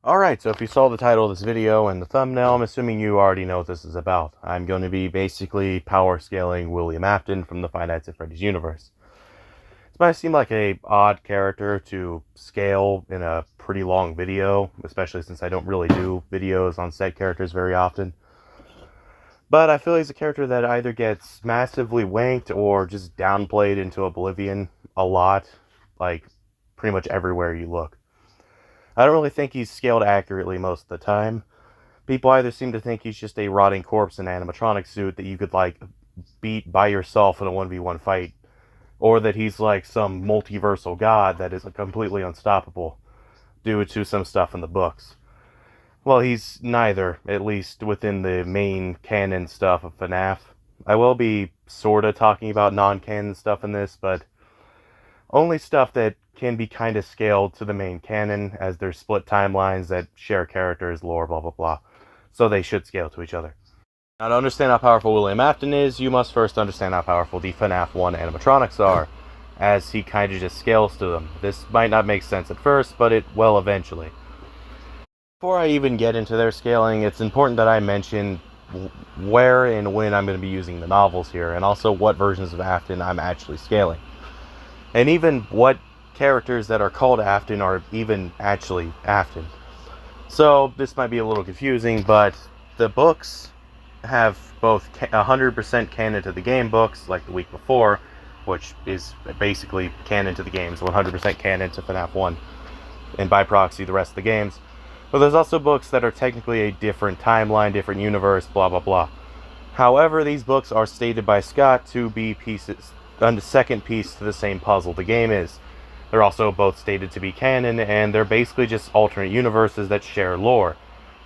Alright, so if you saw the title of this video and the thumbnail, I'm assuming you already know what this is about. I'm going to be basically power scaling William Afton from the Five Nights at Freddy's universe. This might seem like an odd character to scale in a pretty long video, especially since I don't really do videos on set characters very often. But I feel he's a character that either gets massively wanked or just downplayed into oblivion a lot, like pretty much everywhere you look. I don't really think he's scaled accurately most of the time. People either seem to think he's just a rotting corpse in an animatronic suit that you could, like, beat by yourself in a 1v1 fight, or that he's like some multiversal god that is completely unstoppable due to some stuff in the books. Well, he's neither, at least within the main canon stuff of FNAF. I will be sorta talking about non-canon stuff in this, but only stuff that can be kind of scaled to the main canon, as there's split timelines that share characters, lore, blah blah blah. So they should scale to each other. Now, to understand how powerful William Afton is, you must first understand how powerful the FNAF 1 animatronics are, as he kind of just scales to them. This might not make sense at first, but it will eventually. Before I even get into their scaling, it's important that I mention where and when I'm going to be using the novels here, and also what versions of Afton I'm actually scaling. And even what characters that are called Afton are even actually Afton. So this might be a little confusing, but the books have both 100% canon to the game books, like the week before, which is basically canon to the games, 100% canon to FNAF 1, and by proxy the rest of the games. But there's also books that are technically a different timeline, different universe, blah blah blah. However, these books are stated by Scott to be pieces on the second piece to the same puzzle the game is. They're also both stated to be canon, and they're basically just alternate universes that share lore.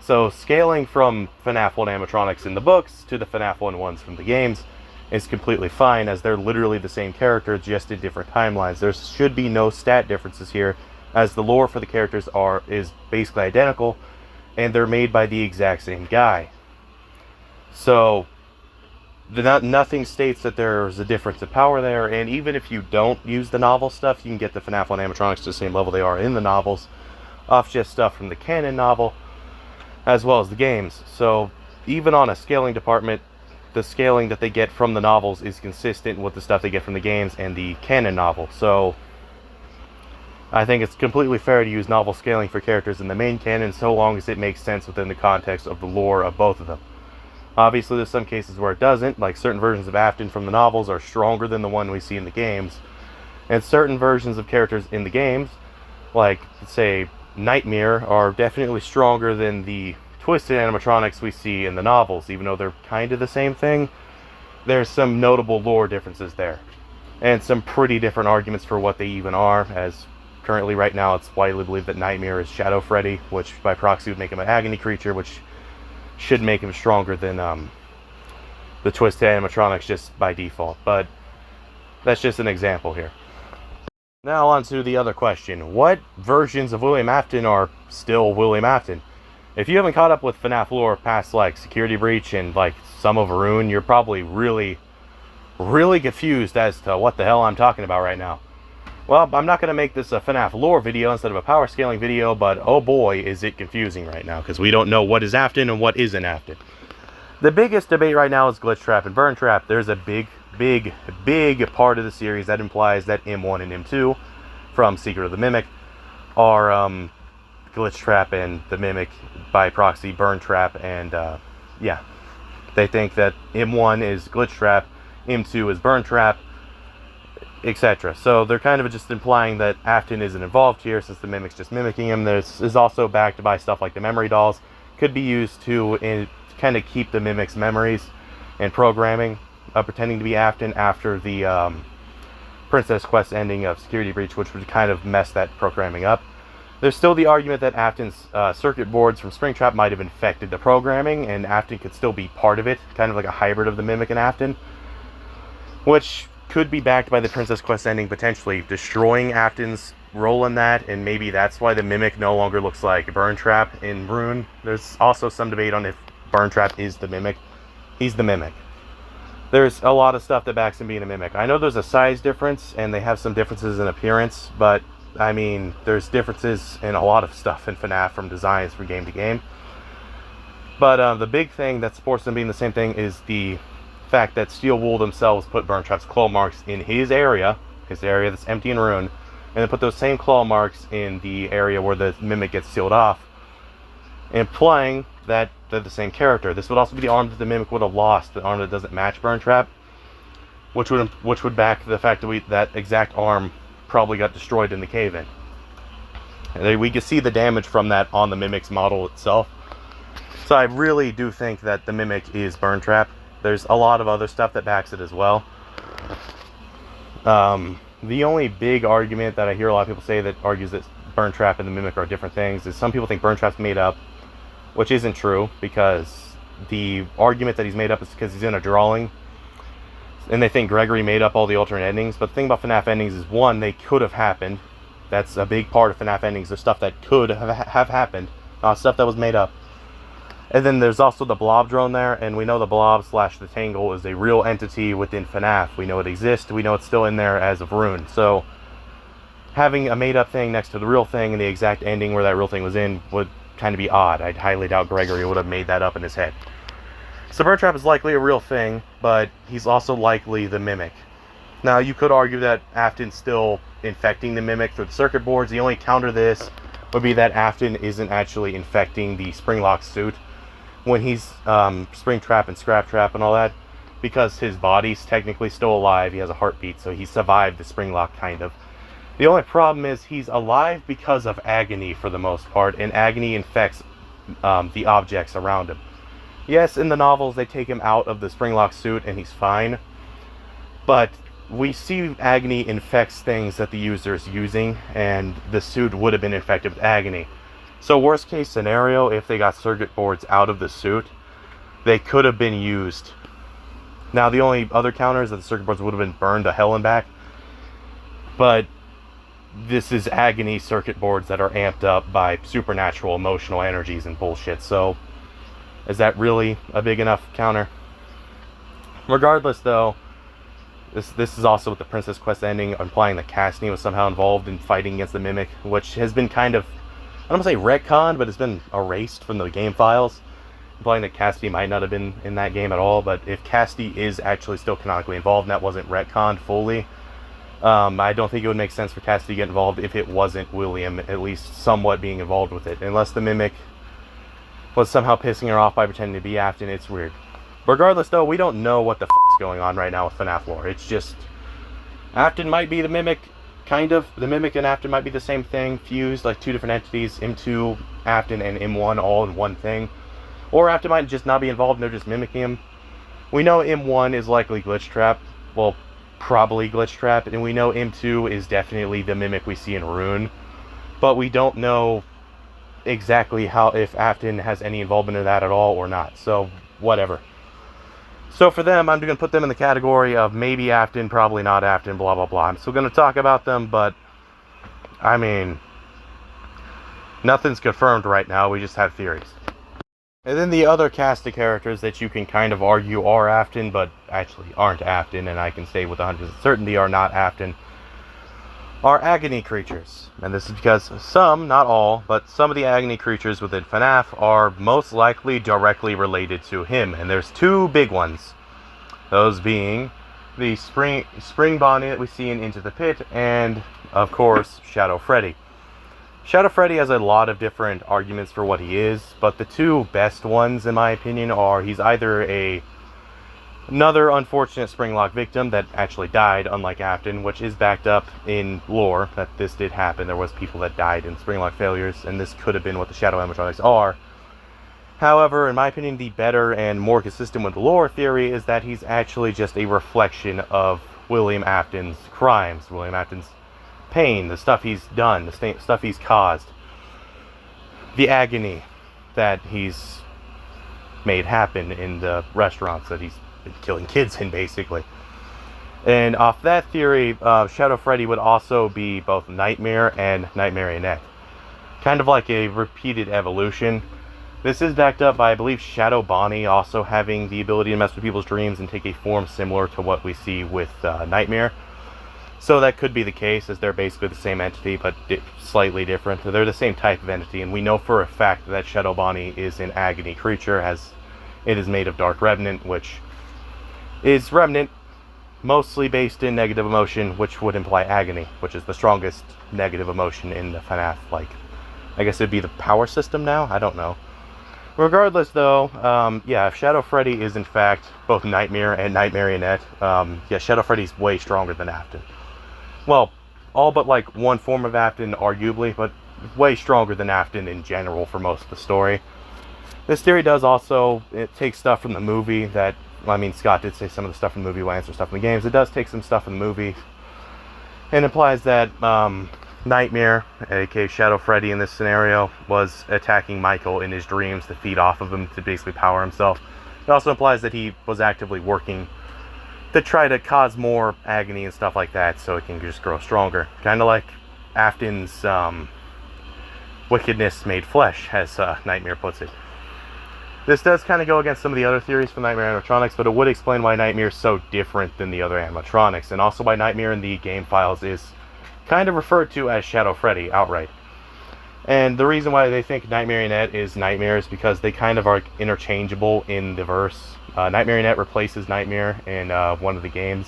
So scaling from FNAF 1 animatronics in the books to the FNAF 1 ones from the games is completely fine, as they're literally the same characters, just in different timelines. There should be no stat differences here, as the lore for the characters is basically identical, and they're made by the exact same guy. So nothing states that there's a difference of power there, and even if you don't use the novel stuff, you can get the FNAF 1 animatronics to the same level they are in the novels, off just stuff from the canon novel, as well as the games. So even on a scaling department, the scaling that they get from the novels is consistent with the stuff they get from the games and the canon novel. So I think it's completely fair to use novel scaling for characters in the main canon, so long as it makes sense within the context of the lore of both of them. Obviously, there's some cases where it doesn't, like certain versions of Afton from the novels are stronger than the one we see in the games, and certain versions of characters in the games, like, say, Nightmare, are definitely stronger than the twisted animatronics we see in the novels. Even though they're kind of the same thing, there's some notable lore differences there, and some pretty different arguments for what they even are, as currently right now it's widely believed that Nightmare is Shadow Freddy, which by proxy would make him an agony creature, which should make him stronger than the twisted animatronics just by default. But that's just an example here. Now on to the other question. What versions of William Afton are still William Afton? If you haven't caught up with FNAF lore past like Security Breach and like some of Varun, you're probably really confused as to what the hell I'm talking about right now. Well, I'm not going to make this a FNAF lore video instead of a power scaling video, but oh boy is it confusing right now, because we don't know what is Afton and what isn't Afton. The biggest debate right now is Glitchtrap and Burntrap. There's a big part of the series that implies that M1 and M2 from Secret of the Mimic are Glitchtrap and the Mimic, by proxy Burntrap, and yeah, they think that M1 is Glitchtrap, M2 is Burntrap, etc. So they're kind of just implying that Afton isn't involved here, since the Mimic's just mimicking him. This is also backed by stuff like the memory dolls, could be used to kind of keep the Mimic's memories and programming, pretending to be Afton after the Princess Quest ending of Security Breach, which would kind of mess that programming up. There's still the argument that Afton's circuit boards from Springtrap might have infected the programming, and Afton could still be part of it, kind of like a hybrid of the Mimic and Afton, which could be backed by the Princess Quest ending potentially destroying Afton's role in that, and maybe that's why the Mimic no longer looks like Burntrap in Rune. There's also some debate on if Burntrap is the Mimic. He's the Mimic. There's a lot of stuff that backs him being a Mimic. I know there's a size difference, and they have some differences in appearance, but I mean, there's differences in a lot of stuff in FNAF from designs from game to game. But the big thing that supports them being the same thing is the fact that Steel Wool themselves put Burntrap's claw marks in his area that's empty and ruined, and then put those same claw marks in the area where the Mimic gets sealed off, implying that they're the same character. This would also be the arm that the Mimic would have lost, the arm that doesn't match Burntrap, which would back the fact that that exact arm probably got destroyed in the cave-in. And we can see the damage from that on the Mimic's model itself. So I really do think that the Mimic is Burntrap. There's a lot of other stuff that backs it as well. The only big argument that I hear a lot of people say that argues that Burntrap and the Mimic are different things is some people think Burntrap's made up, which isn't true, because the argument that he's made up is because he's in a drawing, and they think Gregory made up all the alternate endings. But the thing about FNAF endings is, one, they could have happened. That's a big part of FNAF endings. There's stuff that could have happened, not stuff that was made up. And then there's also the blob drone there, and we know the blob / the Tangle is a real entity within FNAF. We know it exists. We know it's still in there as of Rune. So having a made-up thing next to the real thing and the exact ending where that real thing was in would kind of be odd. I'd highly doubt Gregory would have made that up in his head. So Burntrap is likely a real thing, but he's also likely the Mimic. Now, you could argue that Afton's still infecting the Mimic through the circuit boards. The only counter to this would be that Afton isn't actually infecting the Springlock suit when he's Springtrap and Scraptrap and all that, because his body's technically still alive. He has a heartbeat, so he survived the Springlock, kind of. The only problem is he's alive because of agony for the most part, and agony infects the objects around him. Yes, in the novels they take him out of the Springlock suit and he's fine, but we see agony infects things that the user is using, and the suit would have been infected with agony. So worst case scenario, if they got circuit boards out of the suit, they could have been used. Now, the only other counter is that the circuit boards would have been burned to hell and back, but this is agony circuit boards that are amped up by supernatural emotional energies and bullshit. So is that really a big enough counter? Regardless, though, this is also with the Princess Quest ending, implying that Cassidy was somehow involved in fighting against the Mimic, which has been kind of, I don't want to say retconned, but it's been erased from the game files, implying that Cassidy might not have been in that game at all. But if Cassidy is actually still canonically involved and that wasn't retconned fully, I don't think it would make sense for Cassidy to get involved if it wasn't William at least somewhat being involved with it. Unless the Mimic was somehow pissing her off by pretending to be Afton, it's weird. Regardless, though, we don't know what the f***'s going on right now with FNAF lore. It's just, Afton might be the Mimic, kind of. The Mimic and Afton might be the same thing, fused, like two different entities, M2, Afton, and M1 all in one thing. Or Afton might just not be involved and they're just mimicking him. We know M1 is likely Glitchtrap. Well, probably Glitchtrap. And we know M2 is definitely the Mimic we see in Rune. But we don't know exactly if Afton has any involvement in that at all or not. So, whatever. So for them, I'm going to put them in the category of maybe Afton, probably not Afton, blah, blah, blah. I'm still going to talk about them, but, I mean, nothing's confirmed right now. We just have theories. And then the other cast of characters that you can kind of argue are Afton, but actually aren't Afton, and I can say with 100% certainty are not Afton, are agony creatures. And this is because some, not all, but some of the agony creatures within FNAF are most likely directly related to him. And there's two big ones. Those being the spring bonnet that we see in Into the Pit, and, of course, Shadow Freddy. Shadow Freddy has a lot of different arguments for what he is, but the two best ones, in my opinion, are he's either another unfortunate Springlock victim that actually died, unlike Afton, which is backed up in lore that this did happen. There was people that died in Springlock failures, and this could have been what the Shadow animatronics are. However, in my opinion, the better and more consistent with the lore theory is that he's actually just a reflection of William Afton's crimes, William Afton's pain, the stuff he's done, the stuff he's caused, the agony that he's made happen in the restaurants that he's been killing kids in, basically. And off that theory, Shadow Freddy would also be both Nightmare and Night Marionette. Kind of like a repeated evolution. This is backed up by, I believe, Shadow Bonnie also having the ability to mess with people's dreams and take a form similar to what we see with Nightmare. So that could be the case, as they're basically the same entity, but slightly different. They're the same type of entity, and we know for a fact that Shadow Bonnie is an agony creature, as it is made of Dark Revenant, which is Revenant mostly based in negative emotion, which would imply agony, which is the strongest negative emotion in the FNAF, like, I guess it'd be the power system now? I don't know. Regardless, though, yeah, Shadow Freddy is in fact both Nightmare and Night Marionette. Yeah, Shadow Freddy's way stronger than Afton. Well, all but like one form of Afton, arguably, but way stronger than Afton in general for most of the story. This theory does also, it takes stuff from the movie that, I mean, Scott did say some of the stuff in the movie will answer stuff in the games. It does take some stuff in the movie, and implies that Nightmare, aka Shadow Freddy in this scenario, was attacking Michael in his dreams to feed off of him to basically power himself. It also implies that he was actively working to try to cause more agony and stuff like that so it can just grow stronger. Kind of like Afton's wickedness made flesh, as Nightmare puts it. This does kind of go against some of the other theories for Nightmare animatronics, but it would explain why Nightmare is so different than the other animatronics, and also why Nightmare in the game files is kind of referred to as Shadow Freddy outright. And the reason why they think Night Marionette is Nightmare is because they kind of are interchangeable in the verse. Night Marionette replaces Nightmare in one of the games.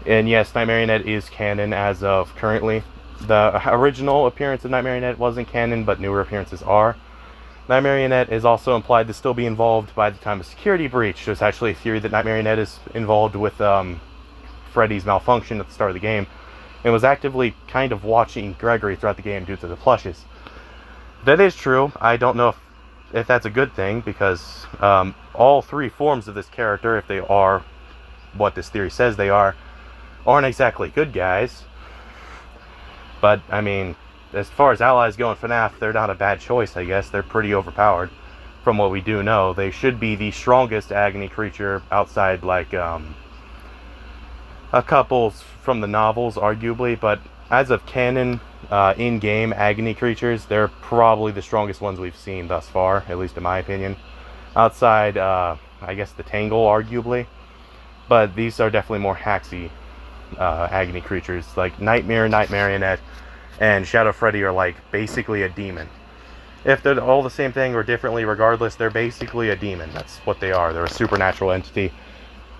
And yes, Night Marionette is canon as of currently. The original appearance of Night Marionette wasn't canon, but newer appearances are. Night Marionette is also implied to still be involved by the time of Security Breach. There's actually a theory that Night Marionette is involved with Freddy's malfunction at the start of the game, and was actively kind of watching Gregory throughout the game due to the plushes. That is true. I don't know if that's a good thing, because all three forms of this character, if they are what this theory says they are, aren't exactly good guys. But, I mean, as far as allies go in FNAF, they're not a bad choice, I guess. They're pretty overpowered, from what we do know. They should be the strongest agony creature outside, like, a couple from the novels, arguably. But as of canon, in-game agony creatures, they're probably the strongest ones we've seen thus far, at least in my opinion. Outside, I guess, the Tangle, arguably. But these are definitely more haxy agony creatures. Like Nightmare, Night Marionette, and Shadow Freddy are like basically a demon. If they're all the same thing or differently, regardless, they're basically a demon. That's what they are. They're a supernatural entity,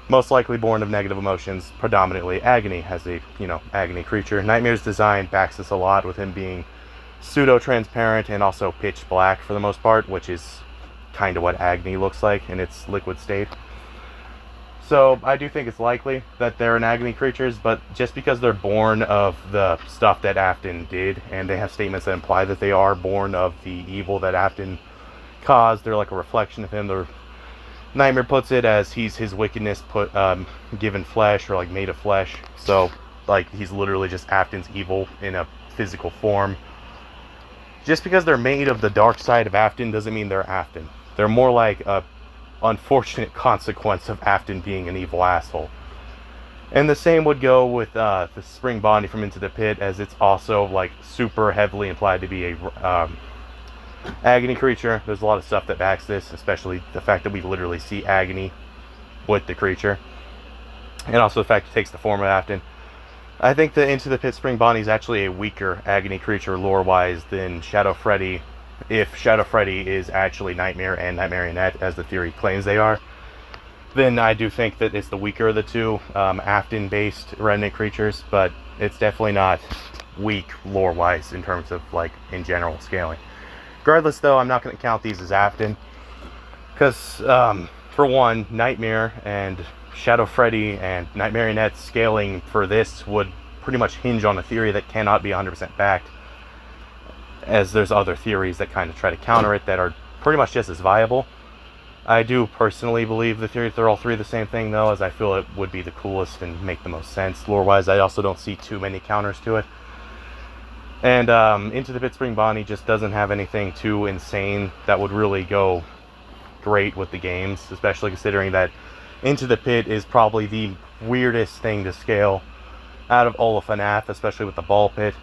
most likely born of negative emotions, predominantly agony as a, agony creature. Nightmare's design backs this a lot, with him being pseudo-transparent and also pitch black for the most part, which is kind of what agony looks like in its liquid state. So I do think it's likely that they're an agony creatures, but just because they're born of the stuff that Afton did, and they have statements that imply that they are born of the evil that Afton caused, they're like a reflection of him. The Nightmare puts it as he's his wickedness given flesh, or like made of flesh. So like he's literally just Afton's evil in a physical form. Just because they're made of the dark side of Afton doesn't mean they're Afton. They're more like a unfortunate consequence of Afton being an evil asshole. And the same would go with the Spring Bonnie from Into the Pit, as it's also like super heavily implied to be a agony creature. There's a lot of stuff that backs this, especially the fact that we literally see agony with the creature, and also the fact it takes the form of Afton. I think the Into the Pit Spring Bonnie is actually a weaker agony creature lore-wise than Shadow Freddy, if Shadow Freddy is actually Nightmare and Night Marionette, as the theory claims they are. Then I do think that it's the weaker of the two Afton-based Revenant creatures, but it's definitely not weak lore-wise in terms of, like, in general scaling. Regardless, though, I'm not going to count these as Afton, because, for one, Nightmare and Shadow Freddy and Night Marionette scaling for this would pretty much hinge on a theory that cannot be 100% backed, as there's other theories that kind of try to counter it that are pretty much just as viable. I do personally believe the theory that they're all three the same thing, though, as I feel it would be the coolest and make the most sense. Lore-wise, I also don't see too many counters to it. And Into the Pit Spring Bonnie just doesn't have anything too insane that would really go great with the games, especially considering that Into the Pit is probably the weirdest thing to scale out of all of FNAF, especially with the ball pit,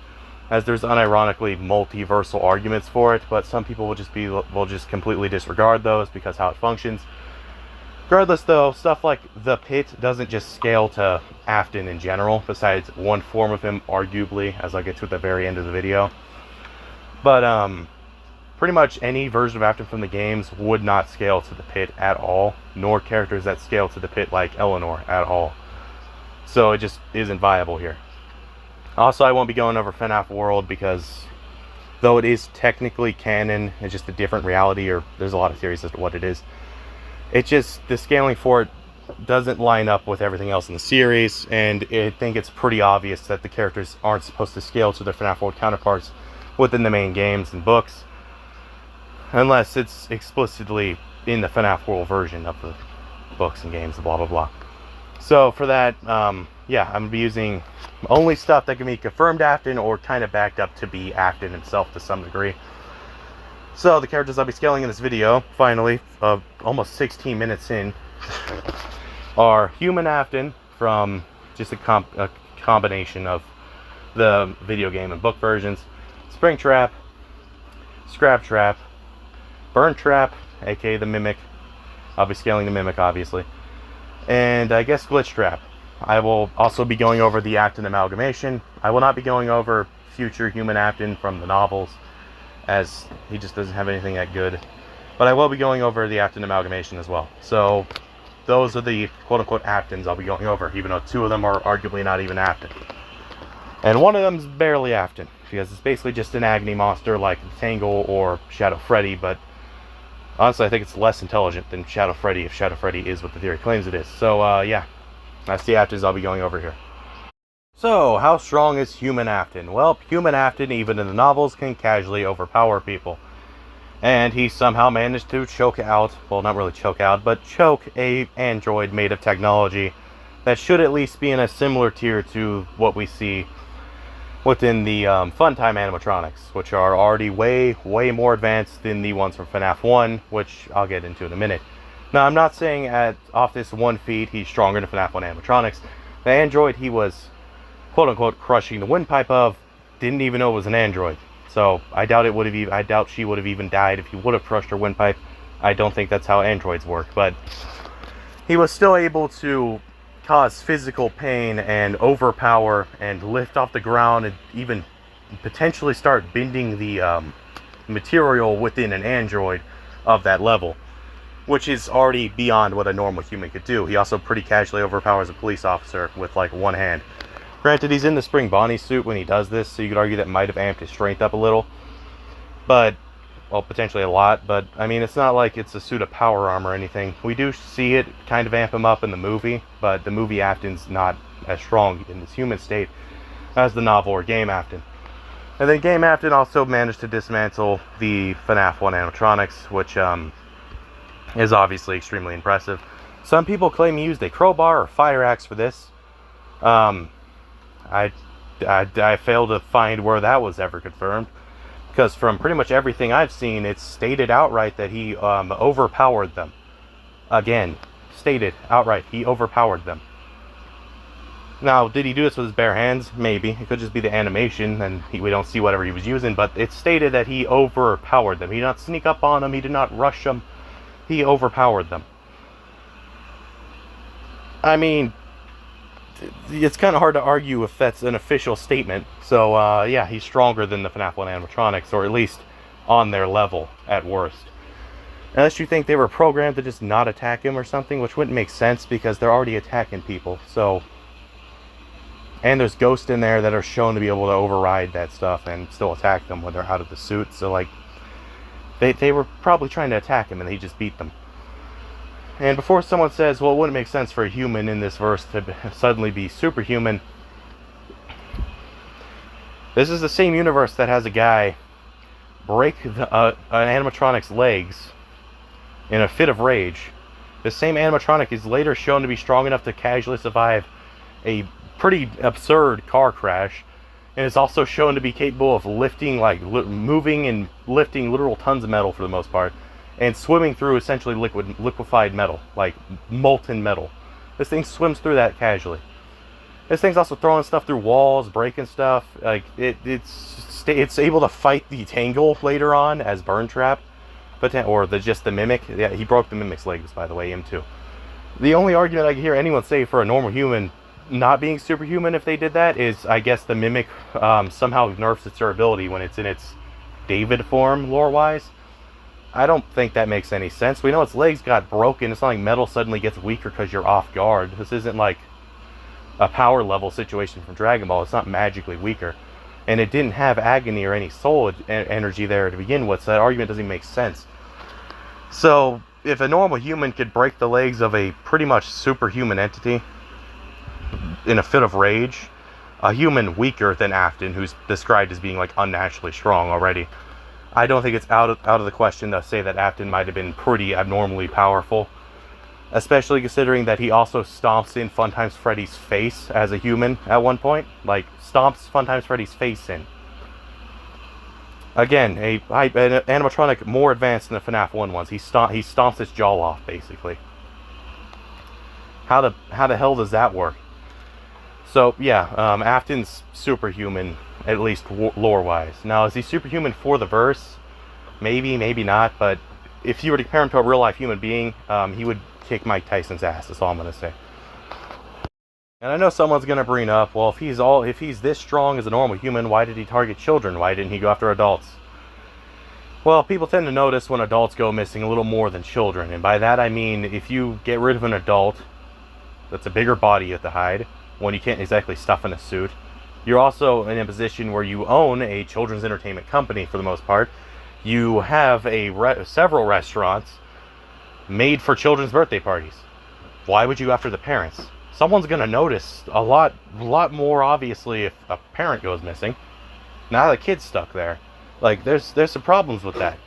as there's unironically multiversal arguments for it, but some people will just completely disregard those because how it functions. Regardless, though, stuff like the Pit doesn't just scale to Afton in general, besides one form of him, arguably, as I'll get to at the very end of the video. But, pretty much any version of Afton from the games would not scale to the Pit at all, nor characters that scale to the Pit like Eleanor at all. So it just isn't viable here. Also, I won't be going over FNAF World because, though it is technically canon, it's just a different reality, or there's a lot of theories as to what it is. It just, the scaling for it doesn't line up with everything else in the series, and I think it's pretty obvious that the characters aren't supposed to scale to their FNAF World counterparts within the main games and books, unless it's explicitly in the FNAF World version of the books and games, blah blah blah. So for that, yeah, I'm going to be using only stuff that can be confirmed Afton or kind of backed up to be Afton himself to some degree. So the characters I'll be scaling in this video, finally, almost 16 minutes in, are Human Afton from just a combination of the video game and book versions, Springtrap, Scrap Trap, Burn Trap, aka the Mimic. I'll be scaling the Mimic, obviously. And I guess Glitch Trap. I will also be going over the Afton amalgamation. I will not be going over future Human Afton from the novels, as he just doesn't have anything that good. But I will be going over the Afton amalgamation as well. So those are the quote-unquote Aftons I'll be going over, even though two of them are arguably not even Afton. And one of them is barely Afton, because it's basically just an agony monster like Tangle or Shadow Freddy, but honestly I think it's less intelligent than Shadow Freddy if Shadow Freddy is what the theory claims it is. So yeah, that's the Aftons I'll be going over here. So, how strong is Human Afton? Well, Human Afton, even in the novels, can casually overpower people. And he somehow managed to choke out, well, not really choke out, but choke a android made of technology that should at least be in a similar tier to what we see within the Funtime animatronics, which are already way more advanced than the ones from FNAF 1, which I'll get into in a minute. Now, I'm not saying off this one feat he's stronger than FNAF 1 animatronics. The android he was quote-unquote crushing the windpipe of didn't even know it was an android. So I doubt she would have even died if he would have crushed her windpipe. I don't think that's how androids work, but he was still able to cause physical pain and overpower and lift off the ground and even potentially start bending the material within an android of that level, which is already beyond what a normal human could do. He also pretty casually overpowers a police officer with like one hand. Granted, he's in the Spring Bonnie suit when he does this, so you could argue that might have amped his strength up a little. But, well, potentially a lot, but, I mean, it's not like it's a suit of power armor or anything. We do see it kind of amp him up in the movie, but the movie Afton's not as strong in his human state as the novel or game Afton. And then game Afton also managed to dismantle the FNAF 1 animatronics, which is obviously extremely impressive. Some people claim he used a crowbar or fire axe for this. I failed to find where that was ever confirmed, because from pretty much everything I've seen, it's stated outright that he overpowered them. Again, stated outright, he overpowered them. Now, did he do this with his bare hands? Maybe. It could just be the animation, and we don't see whatever he was using, but it's stated that he overpowered them. He did not sneak up on them, he did not rush them, he overpowered them. I mean, it's kind of hard to argue if that's an official statement. So, yeah, he's stronger than the FNAF 1 animatronics, or at least on their level, at worst. Unless you think they were programmed to just not attack him or something, which wouldn't make sense because they're already attacking people, so... And there's ghosts in there that are shown to be able to override that stuff and still attack them when they're out of the suit, so, like... They were probably trying to attack him and he just beat them. And before someone says, well, it wouldn't make sense for a human in this verse to suddenly be superhuman, this is the same universe that has a guy break an animatronic's legs in a fit of rage. The same animatronic is later shown to be strong enough to casually survive a pretty absurd car crash, and is also shown to be capable of lifting, like, moving and lifting literal tons of metal for the most part, and swimming through essentially liquefied metal, like molten metal. This thing swims through that casually. This thing's also throwing stuff through walls, breaking stuff. Like it's able to fight the Tangle later on as Burn Trap, but or just the Mimic. Yeah, he broke the Mimic's legs, by the way, him too. The only argument I can hear anyone say for a normal human not being superhuman if they did that is, I guess, the mimic somehow nerfs its durability when it's in its David form, lore-wise. I don't think that makes any sense. We know its legs got broken. It's not like metal suddenly gets weaker because you're off guard. This isn't like a power level situation from Dragon Ball. It's not magically weaker. And it didn't have agony or any soul energy there to begin with, so that argument doesn't even make sense. So, if a normal human could break the legs of a pretty much superhuman entity in a fit of rage, a human weaker than Afton, who's described as being like unnaturally strong already, I don't think it's out of the question to say that Afton might have been pretty abnormally powerful, especially considering that he also stomps in Funtime's Freddy's face as a human at one point. Like, stomps Funtime's Freddy's face in. Again, an animatronic more advanced than the FNAF 1 ones. He stomps its jaw off, basically. How the hell does that work? So, yeah, Afton's superhuman, at least lore-wise. Now, is he superhuman for the verse? Maybe, maybe not, but if you were to compare him to a real-life human being, he would kick Mike Tyson's ass, that's all I'm going to say. And I know someone's going to bring up, well, if he's this strong as a normal human, why did he target children? Why didn't he go after adults? Well, people tend to notice when adults go missing a little more than children, and by that I mean if you get rid of an adult that's a bigger body you have to hide, when you can't exactly stuff in a suit, you're also in a position where you own a children's entertainment company for the most part. You have several restaurants made for children's birthday parties. Why would you go after the parents? Someone's gonna notice a lot more obviously if a parent goes missing. Now the kid's stuck there. Like, there's some problems with that.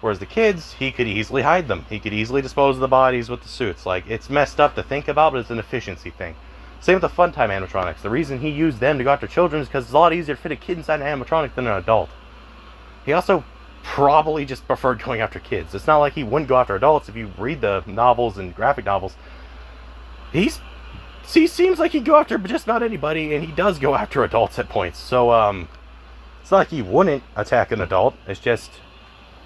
Whereas the kids, he could easily hide them. He could easily dispose of the bodies with the suits. Like, it's messed up to think about, but it's an efficiency thing. Same with the Funtime animatronics. The reason he used them to go after children is because it's a lot easier to fit a kid inside an animatronic than an adult. He also probably just preferred going after kids. It's not like he wouldn't go after adults. If you read the novels and graphic novels, he seems like he'd go after just about anybody, and he does go after adults at points. So, it's not like he wouldn't attack an adult. It's just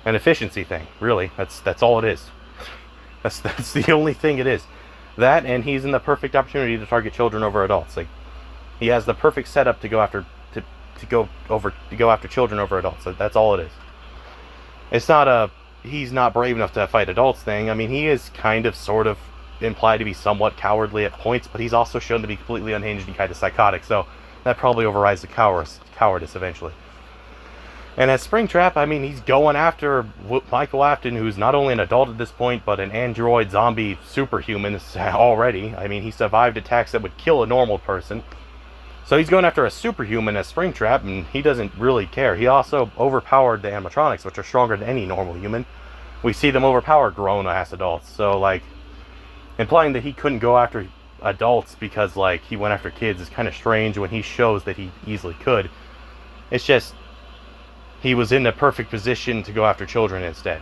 an efficiency thing, really. That's all it is. That's the only thing it is. That, and he's in the perfect opportunity to target children over adults. Like, he has the perfect setup to go after children over adults. That's all it is. It's not he's not brave enough to fight adults thing. I mean, he is kind of, sort of implied to be somewhat cowardly at points, but he's also shown to be completely unhinged and kind of psychotic. So that probably overrides the cowardice eventually. And as Springtrap, I mean, he's going after Michael Afton, who's not only an adult at this point, but an android zombie superhuman already. I mean, he survived attacks that would kill a normal person. So he's going after a superhuman as Springtrap, and he doesn't really care. He also overpowered the animatronics, which are stronger than any normal human. We see them overpower grown-ass adults. So, like, implying that he couldn't go after adults because, like, he went after kids is kind of strange when he shows that he easily could. It's just, he was in the perfect position to go after children instead.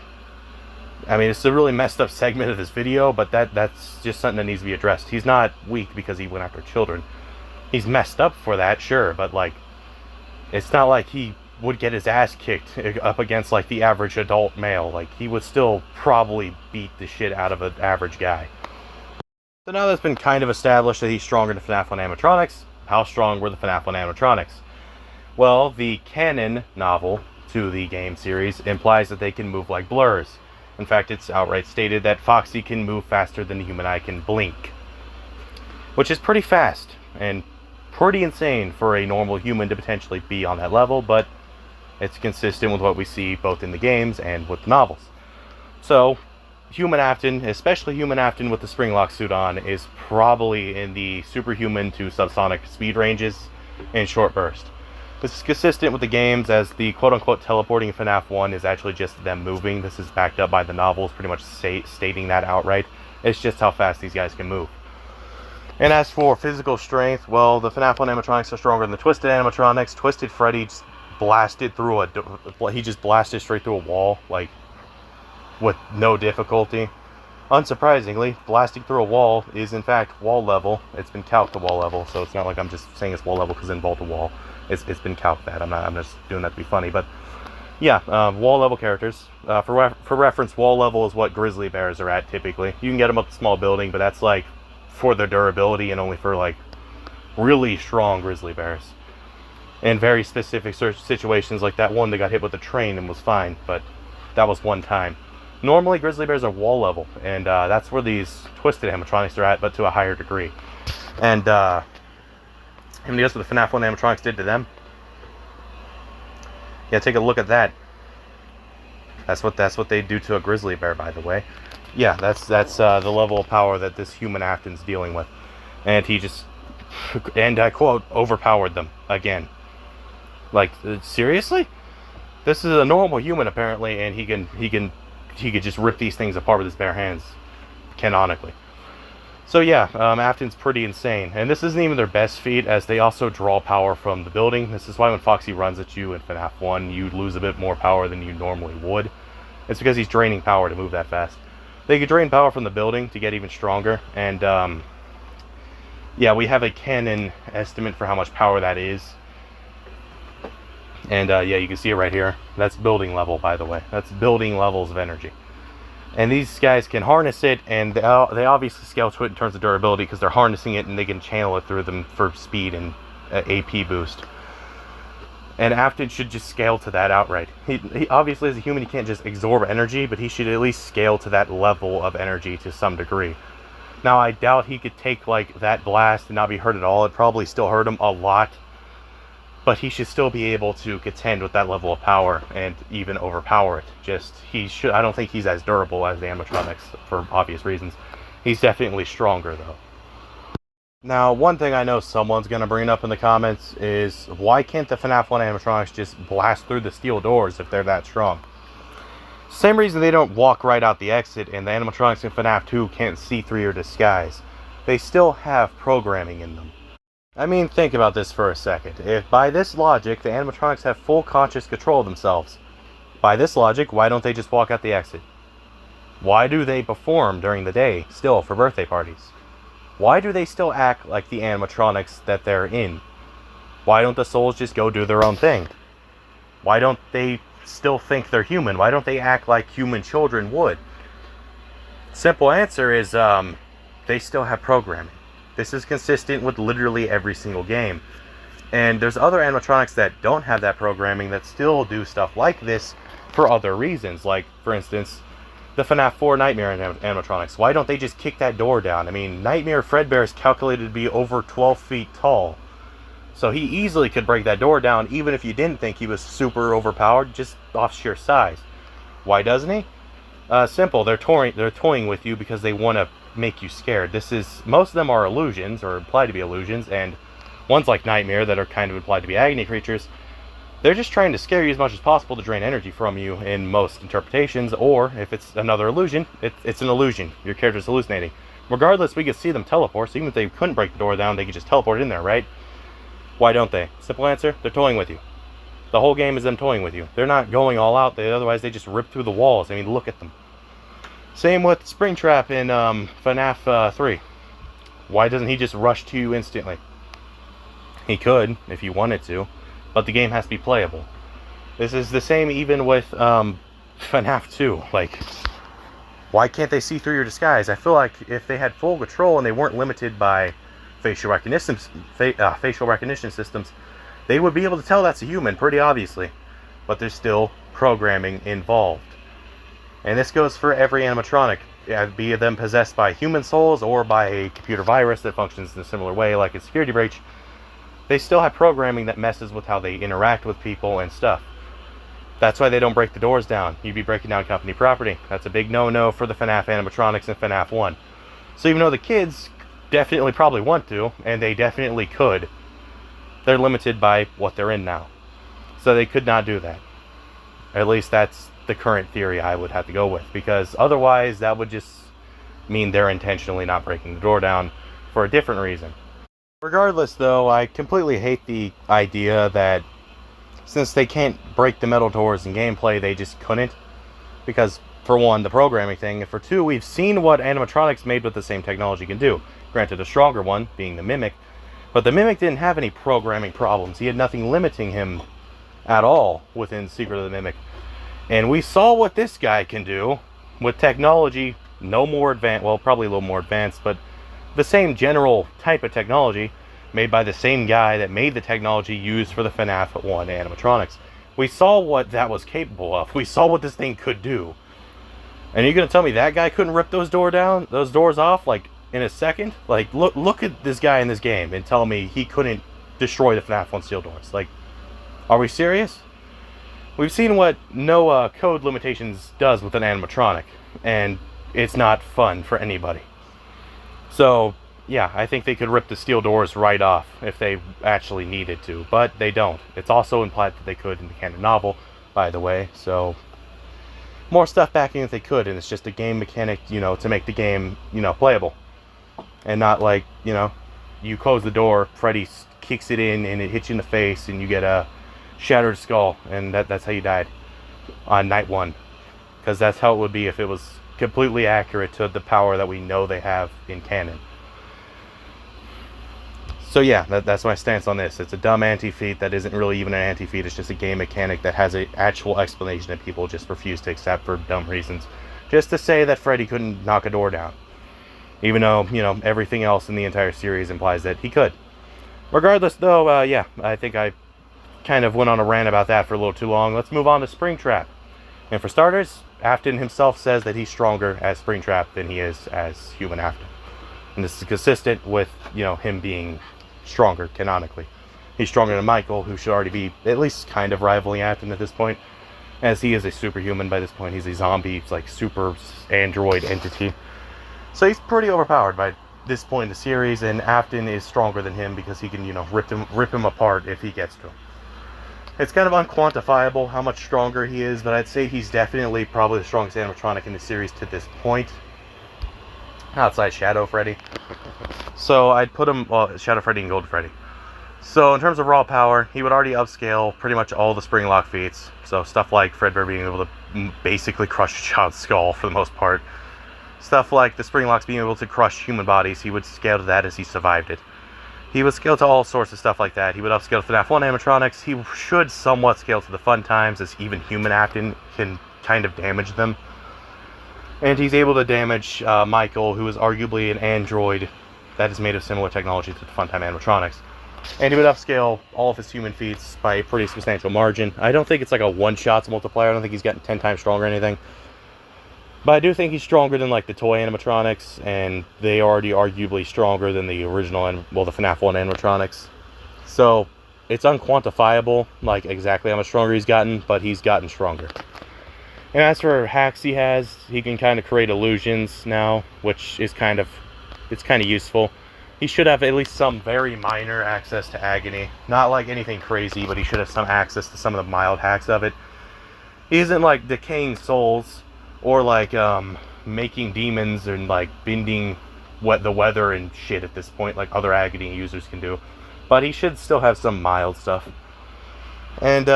I mean, it's a really messed up segment of this video, but that's just something that needs to be addressed. He's not weak because he went after children. He's messed up for that, sure, but, like, it's not like he would get his ass kicked up against, like, the average adult male. Like, he would still probably beat the shit out of an average guy. So now that's been kind of established that he's stronger than FNAF 1 animatronics. How strong were the FNAF 1 animatronics? Well, the canon novel to the game series implies that they can move like blurs. In fact, it's outright stated that Foxy can move faster than the human eye can blink. Which is pretty fast, and pretty insane for a normal human to potentially be on that level, but it's consistent with what we see both in the games and with the novels. So, Human Afton, especially Human Afton with the Springlock suit on, is probably in the superhuman to subsonic speed ranges in short burst. This is consistent with the games, as the quote-unquote teleporting in FNAF 1 is actually just them moving. This is backed up by the novels, pretty much stating that outright. It's just how fast these guys can move. And as for physical strength, well, the FNAF 1 animatronics are stronger than the Twisted animatronics. Twisted Freddy just blasted straight through a wall, like, with no difficulty. Unsurprisingly, blasting through a wall is in fact wall level. It's been calced to wall level, so it's not like I'm just saying it's wall level because it involved a wall. It's been calced that. I'm just doing that to be funny, but Yeah, wall level characters. For reference, wall level is what grizzly bears are at typically. You can get them up a small building, but that's like for their durability and only for like really strong grizzly bears. In very specific situations, like that one that got hit with a train and was fine, but that was one time. Normally, grizzly bears are wall level, and that's where these twisted animatronics are at, but to a higher degree. And and guess what the FNAF 1 animatronics did to them? Yeah, take a look at that. That's what they do to a grizzly bear, by the way. Yeah, that's the level of power that this human Afton's dealing with, and he just, and I quote, overpowered them again. Like, seriously? This is a normal human apparently, and he could just rip these things apart with his bare hands, canonically. So yeah, Afton's pretty insane, and this isn't even their best feat, as they also draw power from the building. This is why when Foxy runs at you in FNAF 1, you lose a bit more power than you normally would. It's because he's draining power to move that fast. They could drain power from the building to get even stronger, and yeah, we have a canon estimate for how much power that is. And yeah, you can see it right here. That's building level, by the way. That's building levels of energy. And these guys can harness it, and they obviously scale to it in terms of durability because they're harnessing it and they can channel it through them for speed and AP boost. And Afton should just scale to that outright. He obviously, as a human, he can't just absorb energy, but he should at least scale to that level of energy to some degree. Now, I doubt he could take like that blast and not be hurt at all. It probably still hurt him a lot. But he should still be able to contend with that level of power and even overpower it. I don't think he's as durable as the animatronics for obvious reasons. He's definitely stronger though. Now, one thing I know someone's going to bring up in the comments is, why can't the FNAF 1 animatronics just blast through the steel doors if they're that strong? Same reason they don't walk right out the exit, and the animatronics in FNAF 2 can't see through your disguise. They still have programming in them. I mean, think about this for a second. If by this logic, the animatronics have full conscious control of themselves, by this logic, why don't they just walk out the exit? Why do they perform during the day, still, for birthday parties? Why do they still act like the animatronics that they're in? Why don't the souls just go do their own thing? Why don't they still think they're human? Why don't they act like human children would? Simple answer is, they still have programming. This is consistent with literally every single game. And there's other animatronics that don't have that programming that still do stuff like this for other reasons. Like, for instance, the FNAF 4 Nightmare animatronics. Why don't they just kick that door down? I mean, Nightmare Fredbear is calculated to be over 12 feet tall. So he easily could break that door down, even if you didn't think he was super overpowered, just off sheer size. Why doesn't he? Simple. They're toying with you because they want to make you scared. Most of them are illusions, or implied to be illusions, and ones like Nightmare that are kind of implied to be agony creatures, they're just trying to scare you as much as possible to drain energy from you in most interpretations, or if it's another illusion, it's an illusion. Your character's hallucinating. Regardless, we could see them teleport, so even if they couldn't break the door down, they could just teleport in there, right? Why don't they? Simple answer, they're toying with you. The whole game is them toying with you. They're not going all out, otherwise they just rip through the walls. I mean, look at them. Same with Springtrap in FNAF 3. Why doesn't he just rush to you instantly? He could, if he wanted to, but the game has to be playable. This is the same even with FNAF 2. Like, why can't they see through your disguise? I feel like if they had full control and they weren't limited by facial recognition systems, they would be able to tell that's a human pretty obviously. But there's still programming involved. And this goes for every animatronic, be it them possessed by human souls or by a computer virus that functions in a similar way, like a security breach. They still have programming that messes with how they interact with people and stuff. That's why they don't break the doors down. You'd be breaking down company property. That's a big no-no for the FNAF animatronics in FNAF 1. So even though the kids definitely probably want to, and they definitely could, they're limited by what they're in now. So they could not do that. At least that's the current theory I would have to go with, because otherwise that would just mean they're intentionally not breaking the door down for a different reason. Regardless though, I completely hate the idea that since they can't break the metal doors in gameplay, they just couldn't, because for one, the programming thing, and for two, we've seen what animatronics made with the same technology can do. Granted, a stronger one being the Mimic, but the Mimic didn't have any programming problems. He had nothing limiting him at all within Secret of the Mimic. And we saw what this guy can do with technology no more advanced, well, probably a little more advanced, but the same general type of technology made by the same guy that made the technology used for the FNAF 1 animatronics. We saw what that was capable of. We saw what this thing could do. And you're gonna tell me that guy couldn't rip those doors off, like, in a second? Like, look at this guy in this game and tell me he couldn't destroy the FNAF 1 steel doors. Like, are we serious? We've seen what no code limitations does with an animatronic, and it's not fun for anybody. So, yeah, I think they could rip the steel doors right off if they actually needed to, but they don't. It's also implied that they could in the canon novel, by the way, so more stuff backing if they could, and it's just a game mechanic, you know, to make the game, you know, playable. And not like, you know, you close the door, Freddy kicks it in, and it hits you in the face, and you get a shattered skull, and that's how you died on night 1. Because that's how it would be if it was completely accurate to the power that we know they have in canon. So yeah, that's my stance on this. It's a dumb anti-feat that isn't really even an anti-feat. It's just a game mechanic that has an actual explanation that people just refuse to accept for dumb reasons. Just to say that Freddy couldn't knock a door down. Even though, you know, everything else in the entire series implies that he could. Regardless, though, yeah, I think I kind of went on a rant about that for a little too long. Let's move on to Springtrap. And for starters, Afton himself says that he's stronger as Springtrap than he is as human Afton. And this is consistent with, you know, him being stronger canonically. He's stronger than Michael, who should already be at least kind of rivaling Afton at this point, as he is a superhuman by this point. He's a zombie, like super android entity. So he's pretty overpowered by this point in the series, and Afton is stronger than him because he can, you know, rip him apart if he gets to him. It's kind of unquantifiable how much stronger he is, but I'd say he's definitely probably the strongest animatronic in the series to this point, outside Shadow Freddy. So I'd put him, well, Shadow Freddy and Gold Freddy. So in terms of raw power, he would already upscale pretty much all the spring lock feats. So stuff like Fredbear being able to basically crush a child's skull for the most part. Stuff like the spring locks being able to crush human bodies, he would scale to that as he survived it. He would scale to all sorts of stuff like that. He would upscale to FNAF 1 animatronics. He should somewhat scale to the fun times, as even human Afton can kind of damage them. And he's able to damage Michael, who is arguably an android that is made of similar technology to the Funtime animatronics. And he would upscale all of his human feats by a pretty substantial margin. I don't think it's like a one-shot multiplier. I don't think he's gotten 10 times stronger or anything. But I do think he's stronger than, like, the toy animatronics, and they are already arguably stronger than the original, the FNAF 1 animatronics. So, it's unquantifiable, like, exactly how much stronger he's gotten, but he's gotten stronger. And as for hacks he has, he can kind of create illusions now, which is kind of useful. He should have at least some very minor access to agony. Not like anything crazy, but he should have some access to some of the mild hacks of it. He isn't like decaying souls, or like making demons and like bending the weather and shit at this point, like other agony users can do. But he should still have some mild stuff. And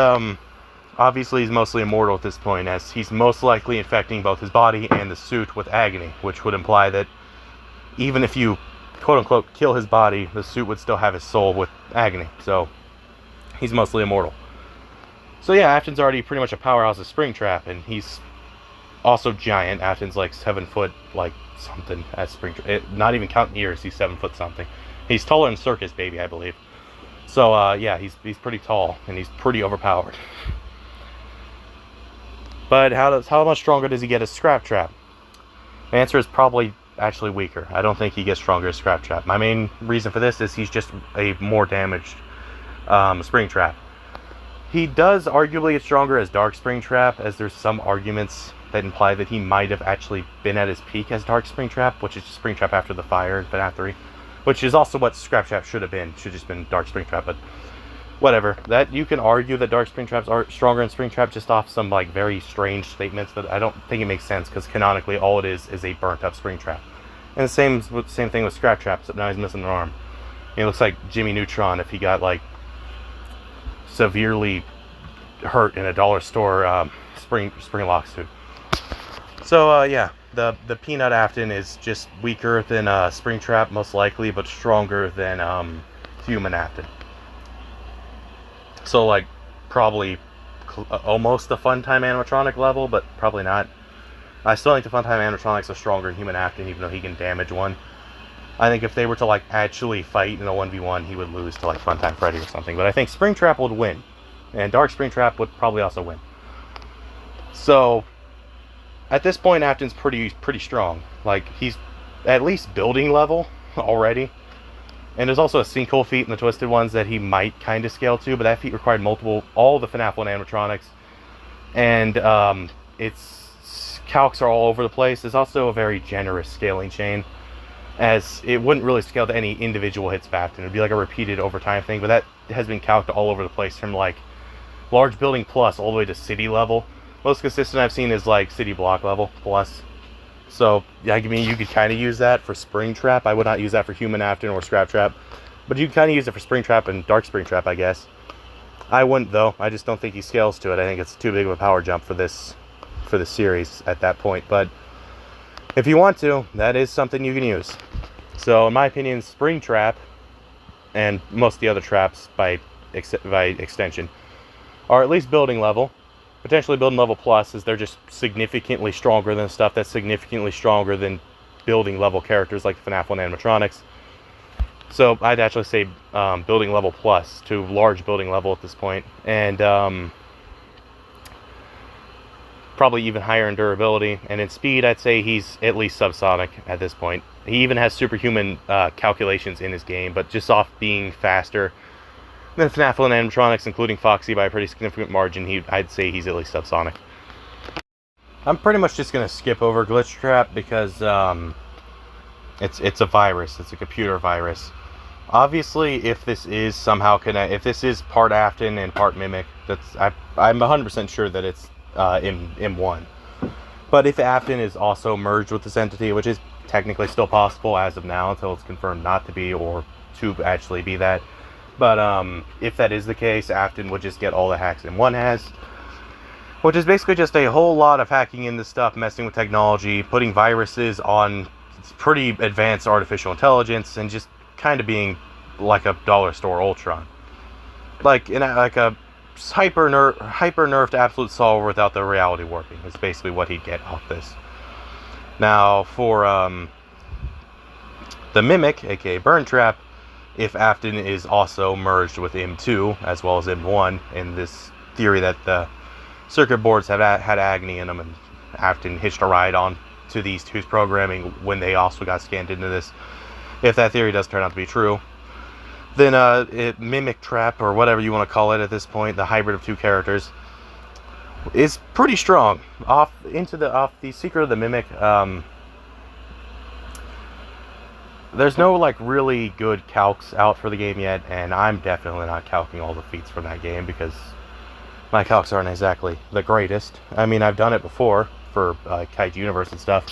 obviously he's mostly immortal at this point, as he's most likely infecting both his body and the suit with agony, which would imply that even if you quote-unquote kill his body, the suit would still have his soul with agony. So he's mostly immortal. So yeah, Afton's already pretty much a powerhouse of Springtrap, and he's also giant. Afton's like 7 foot, like something at Springtrap. Not even counting ears, he's 7 foot something. He's taller than Circus Baby, I believe. So yeah, he's pretty tall, and he's pretty overpowered. But how much stronger does he get as Scraptrap? The answer is probably actually weaker. I don't think he gets stronger as Scraptrap. My main reason for this is he's just a more damaged Springtrap. He does arguably get stronger as Dark Springtrap, as there's some arguments that imply that he might have actually been at his peak as Dark Springtrap, which is Springtrap after the fire in FNAF 3, which is also what Scraptrap should have been. Should have just been Dark Springtrap, but whatever. That you can argue that Dark Springtraps are stronger than Springtrap just off some like very strange statements, but I don't think it makes sense, because canonically all it is a burnt up Springtrap. And the same thing with Scraptrap, except now he's missing an arm. He looks like Jimmy Neutron if he got like severely hurt in a dollar store spring lock suit. So yeah, the Peanut Afton is just weaker than Springtrap most likely, but stronger than human Afton. So like probably almost the Funtime animatronic level, but probably not. I still think the Funtime animatronics are stronger than Human Afton, even though he can damage one. I think if they were to like actually fight in a 1v1, he would lose to like Funtime Freddy or something. But I think Springtrap would win, and Dark Springtrap would probably also win. So at this point, Afton's pretty strong. Like, he's at least building level already. And there's also a sinkhole feat in the Twisted Ones that he might kind of scale to, but that feat required all the FNAF 1 animatronics. And its calcs are all over the place. There's also a very generous scaling chain, as it wouldn't really scale to any individual hits of Afton. It would be like a repeated overtime thing, but that has been calced all over the place, from like large building plus all the way to city level. Most consistent I've seen is like city block level plus. So, yeah, I mean, you could kind of use that for Springtrap. I would not use that for Human Afton or Scraptrap, but you can kind of use it for Springtrap and Dark Springtrap, I guess. I wouldn't, though. I just don't think he scales to it. I think it's too big of a power jump for this series at that point. But if you want to, that is something you can use. So, in my opinion, Springtrap and most of the other traps by extension are at least building level. Potentially building level plus, is they're just significantly stronger than stuff that's significantly stronger than building level characters like the FNAF 1 animatronics. So I'd actually say building level plus to large building level at this point. And probably even higher in durability. And in speed, I'd say he's at least subsonic at this point. He even has superhuman calculations in his game, but just off being faster than FNAF 1 animatronics, including Foxy, by a pretty significant margin, I'd say he's at least subsonic. I'm pretty much just going to skip over Glitch Trap because it's a virus. It's a computer virus. Obviously, if this is somehow if this is part Afton and part Mimic, I'm 100% sure that it's M1. But if Afton is also merged with this entity, which is technically still possible as of now until it's confirmed not to be, or to actually be that. But if that is the case, Afton would just get all the hacks M1 has, which is basically just a whole lot of hacking into stuff, messing with technology, putting viruses on pretty advanced artificial intelligence, and just kind of being like a dollar store Ultron. Like a hyper nerfed absolute solver without the reality warping is basically what he'd get off this. Now for the Mimic, aka Burn Trap, if Afton is also merged with M2 as well as M1, in this theory that the circuit boards had agony in them, and Afton hitched a ride on to these two's programming when they also got scanned into this. If that theory does turn out to be true, then Mimic Trap, or whatever you want to call it at this point, the hybrid of two characters, is pretty strong. Off the Secret of the Mimic, there's no like really good calcs out for the game yet, and I'm definitely not calcing all the feats from that game because my calcs aren't exactly the greatest. I mean, I've done it before for Kaiju Universe and stuff,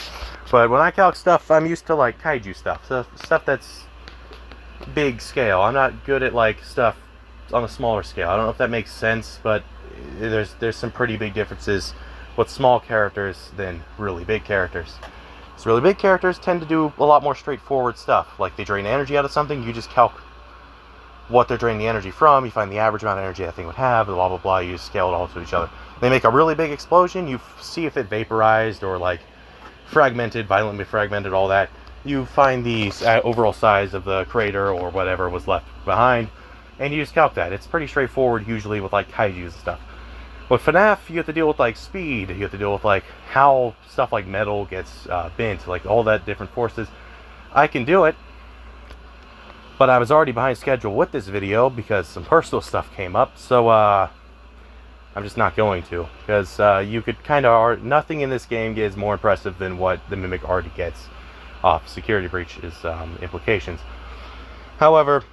but when I calc stuff, I'm used to like Kaiju stuff, so stuff that's big scale. I'm not good at like stuff on a smaller scale. I don't know if that makes sense, but there's some pretty big differences with small characters than really big characters. So really big characters tend to do a lot more straightforward stuff. Like they drain energy out of something, you just calc what they're draining the energy from, you find the average amount of energy that thing would have, blah blah blah, you scale it all to each other. They make a really big explosion, you see if it vaporized or like fragmented, violently fragmented, all that. You find the overall size of the crater or whatever was left behind, and you just calc that. It's pretty straightforward usually with like kaijus and stuff. With FNAF, you have to deal with like speed, you have to deal with like how stuff like metal gets bent, like all that different forces. I can do it, but I was already behind schedule with this video because some personal stuff came up, so I'm just not going to, because you could kind of, nothing in this game is more impressive than what the Mimic already gets off Security Breach's implications. However,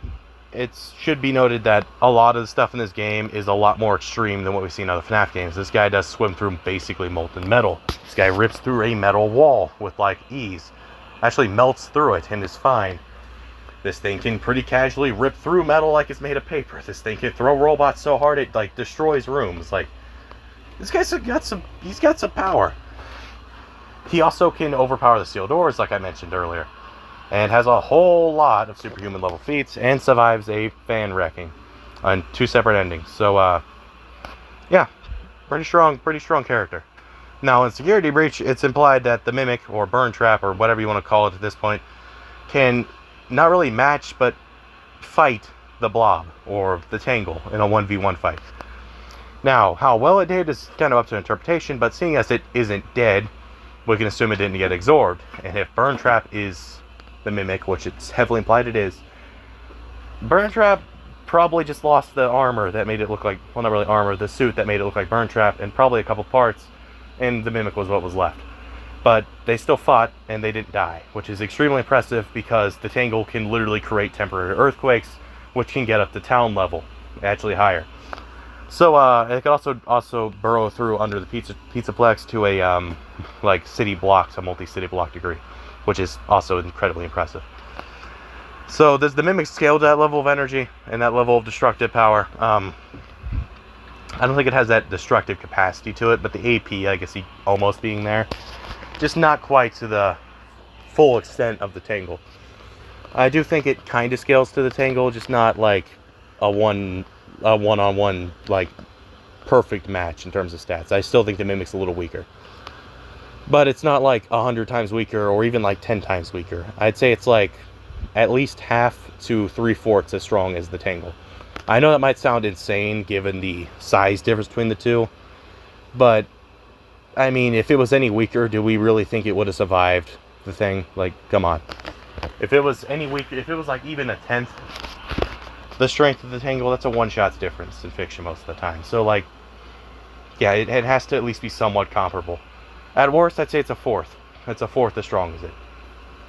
it should be noted that a lot of the stuff in this game is a lot more extreme than what we see in other FNAF games. This guy does swim through basically molten metal. This guy rips through a metal wall with like ease. Actually melts through it and is fine. This thing can pretty casually rip through metal like it's made of paper. This thing can throw robots so hard it like destroys rooms. Like, this guy's he's got some power. He also can overpower the steel doors like I mentioned earlier, and has a whole lot of superhuman level feats, and survives a fan wrecking on 2 separate endings. So yeah, Pretty strong character. Now, in Security Breach, it's implied that the Mimic, or Burn Trap, or whatever you want to call it at this point, can not really match, but fight the Blob, or the Tangle, in a 1v1 fight. Now, how well it did is kind of up to interpretation, but seeing as it isn't dead, we can assume it didn't get absorbed. And if Burn Trap is the Mimic, which it's heavily implied it is, Burn Trap probably just lost the armor that made it look like, well, not really armor, the suit that made it look like Burn Trap, and probably a couple parts, and the Mimic was what was left. But they still fought, and they didn't die, which is extremely impressive because the Tangle can literally create temporary earthquakes, which can get up to town level, actually higher. So it could also burrow through under the Pizzaplex to a like city block, to multi-city block degree, which is also incredibly impressive. So does the Mimic scale to that level of energy and that level of destructive power? I don't think it has that destructive capacity to it, but the AP, I guess, almost being there, just not quite to the full extent of the Tangle. I do think it kind of scales to the Tangle, just not like a one-on-one like perfect match in terms of stats. I still think the Mimic's a little weaker, but it's not like 100 times weaker or even like 10 times weaker. I'd say it's like at least half to 3/4 as strong as the Tangle. I know that might sound insane given the size difference between the two, but I mean, if it was any weaker, do we really think it would have survived the thing? Like, come on. If it was any weaker, if it was like even a 10th the strength of the Tangle, that's a one-shot's difference in fiction most of the time. So, like, yeah, it has to at least be somewhat comparable. At worst, I'd say it's a 4th. It's a 4th as strong as it.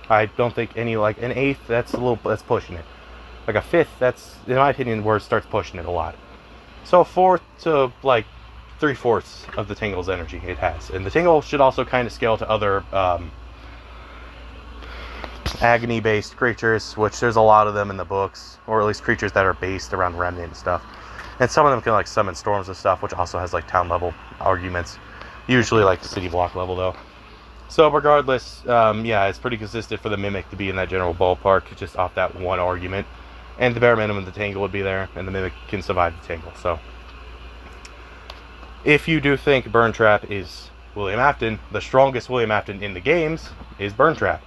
I don't think any, like, an 8th, that's pushing it. Like a 5th, that's, in my opinion, where it starts pushing it a lot. So, 4th to, like, 3/4 of the Tangle's energy it has. And the Tangle should also kind of scale to other, agony-based creatures, which there's a lot of them in the books, or at least creatures that are based around Remnant and stuff. And some of them can like summon storms and stuff, which also has like town level arguments, usually like city block level though. So regardless, yeah, it's pretty consistent for the Mimic to be in that general ballpark, just off that one argument. And the bare minimum, the Tangle would be there, and the Mimic can survive the Tangle. So if you do think Burn Trap is William Afton, the strongest William Afton in the games is Burn Trap.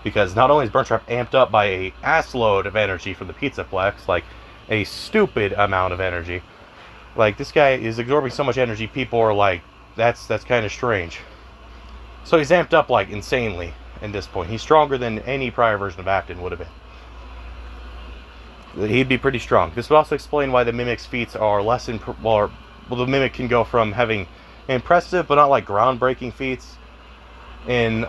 Because not only is Burn Trap amped up by a assload of energy from the Pizzaplex, like a stupid amount of energy. Like, this guy is absorbing so much energy, people are like, that's kind of strange. So he's amped up like insanely at this point. He's stronger than any prior version of Afton would have been. He'd be pretty strong. This would also explain why the Mimic's feats are less well, the Mimic can go from having impressive but not like groundbreaking feats in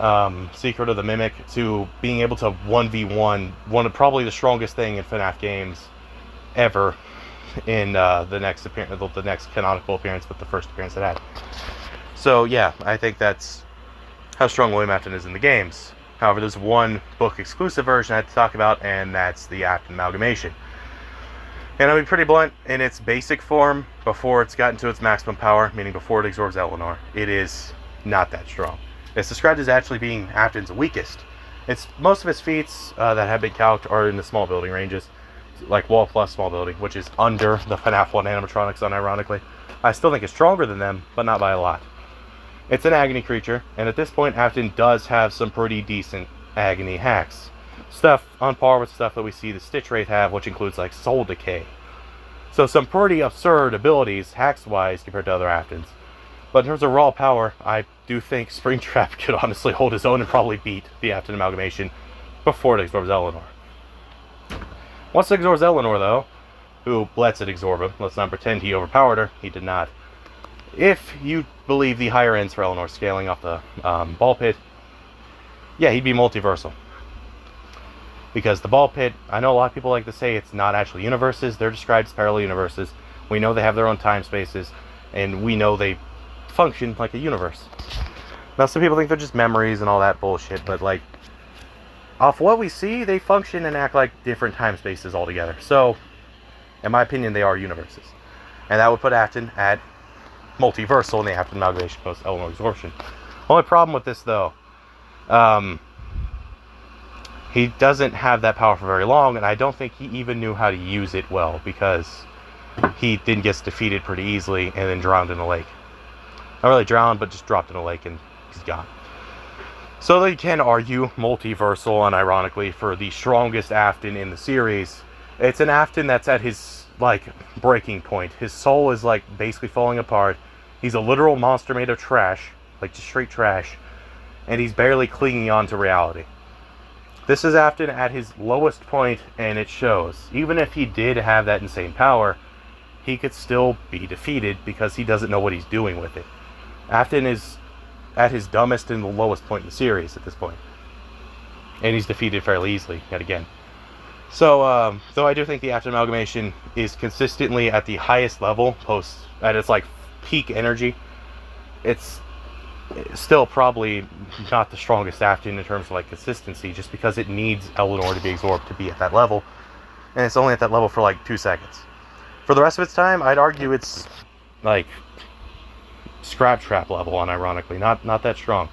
Secret of the Mimic to being able to 1v1 one of probably the strongest thing in FNAF games ever in the next canonical appearance, but the first appearance it had. So yeah, I think that's how strong William Afton is in the games. However, there's one book exclusive version I have to talk about, and that's the Afton amalgamation. And I'll be pretty blunt, in its basic form, before it's gotten to its maximum power, meaning before it absorbs Eleanor, it is not that strong. It's described as actually being Afton's weakest. Most of its feats that have been calced are in the small building ranges, like Wall Plus small building, which is under the FNAF 1 animatronics, unironically. I still think it's stronger than them, but not by a lot. It's an agony creature, and at this point, Afton does have some pretty decent agony hacks. Stuff on par with stuff that we see the Stitch Wraith have, which includes like Soul Decay. So some pretty absurd abilities, hacks-wise, compared to other Aftons. But in terms of raw power, I do think Springtrap could honestly hold his own and probably beat the Afton amalgamation before it absorbs Eleanor. Once it absorbs Eleanor, though, who lets it absorb him, let's not pretend he overpowered her, he did not. If you believe the higher ends for Eleanor scaling off the ball pit, yeah, he'd be multiversal. Because the ball pit, I know a lot of people like to say it's not actually universes, they're described as parallel universes. We know they have their own time spaces, and we know they function like a universe. Now, some people think they're just memories and all that bullshit, but like, off what we see, they function and act like different time spaces altogether. So, in my opinion, they are universes. And that would put Afton at multiversal in the Afton amalgamation post Eleanor absorption. Only problem with this, though, he doesn't have that power for very long, and I don't think he even knew how to use it well, because he then gets defeated pretty easily and then drowned in a lake. Not really drowned, but just dropped in a lake and he's gone. So they can argue multiversal, unironically, for the strongest Afton in the series. It's an Afton that's at his, like, breaking point. His soul is, like, basically falling apart. He's a literal monster made of trash, like just straight trash, and he's barely clinging on to reality. This is Afton at his lowest point, and it shows. Even if he did have that insane power, he could still be defeated because he doesn't know what he's doing with it. Afton is at his dumbest and the lowest point in the series at this point. And he's defeated fairly easily, yet again. So, though I do think the Afton amalgamation is consistently at the highest level, at its, like, peak energy, it's still probably not the strongest Afton in terms of, like, consistency, just because it needs Eleanor to be absorbed to be at that level. And it's only at that level for, like, 2 seconds. For the rest of its time, I'd argue it's, like, Springtrap level, unironically, not that strong.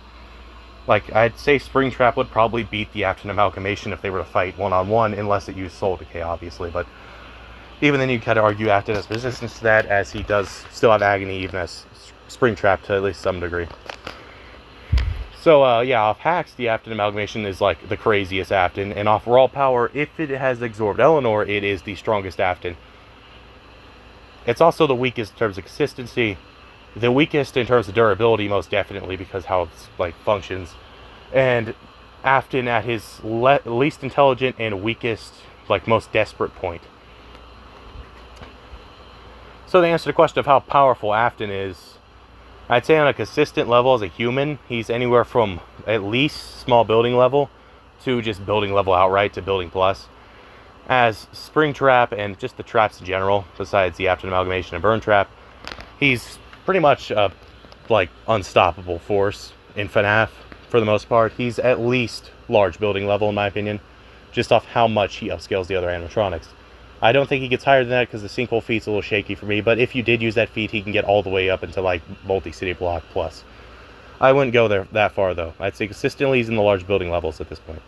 Like, I'd say Springtrap would probably beat the Afton amalgamation if they were to fight one-on-one, unless it used soul decay, obviously, but even then you kind of argue Afton has resistance to that, as he does still have agony, even as Springtrap to at least some degree. So, yeah, off hacks, the Afton amalgamation is, like, the craziest Afton, and off raw power, if it has absorbed Eleanor, it is the strongest Afton. It's also the weakest in terms of consistency, the weakest in terms of durability, most definitely, because how it's, like, functions. And Afton at his least intelligent and weakest, like, most desperate point. So the answer to the question of how powerful Afton is, I'd say on a consistent level as a human, he's anywhere from at least small building level to just building level outright to building plus. As Springtrap and just the traps in general, besides the Afton amalgamation and burn trap, he's pretty much a, like, unstoppable force in FNAF for the most part. He's at least large building level, in my opinion, just off how much he upscales the other animatronics. I don't think he gets higher than that because the sinkhole feat's a little shaky for me, but if you did use that feat, he can get all the way up into, like, multi-city block plus. I wouldn't go there that far, though. I'd say consistently he's in the large building levels at this point.